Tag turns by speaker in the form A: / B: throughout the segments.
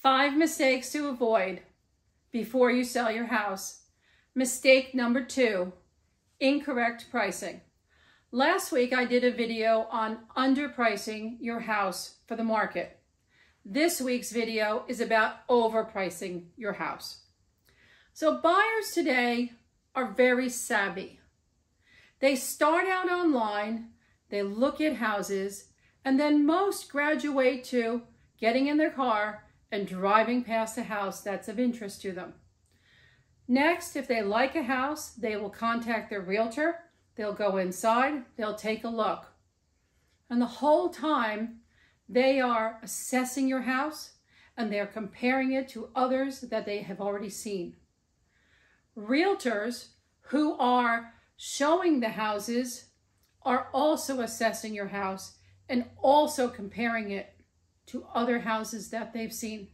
A: 5 mistakes to avoid before you sell your house. Mistake number 2, incorrect pricing. Last week I did a video on underpricing your house for the market. This week's video is about overpricing your house. So buyers today are very savvy. They start out online, they look at houses, and then most graduate to getting in their car and driving past a house that's of interest to them. Next, if they like a house, they will contact their realtor, they'll go inside, they'll take a look. And the whole time, they are assessing your house and they're comparing it to others that they have already seen. Realtors who are showing the houses are also assessing your house and also comparing it to other houses that they've seen.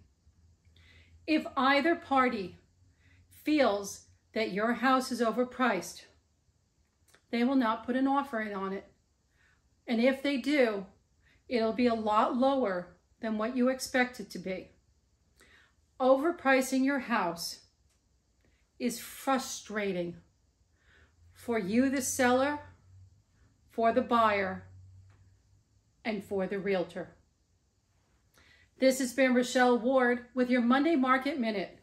A: If either party feels that your house is overpriced, they will not put an offer in on it. And if they do, it'll be a lot lower than what you expect it to be. Overpricing your house is frustrating for you, the seller, for the buyer, and for the realtor. This has been Richelle Ward with your Monday Market Minute,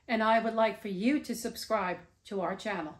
A: and I would like for you to subscribe to our channel.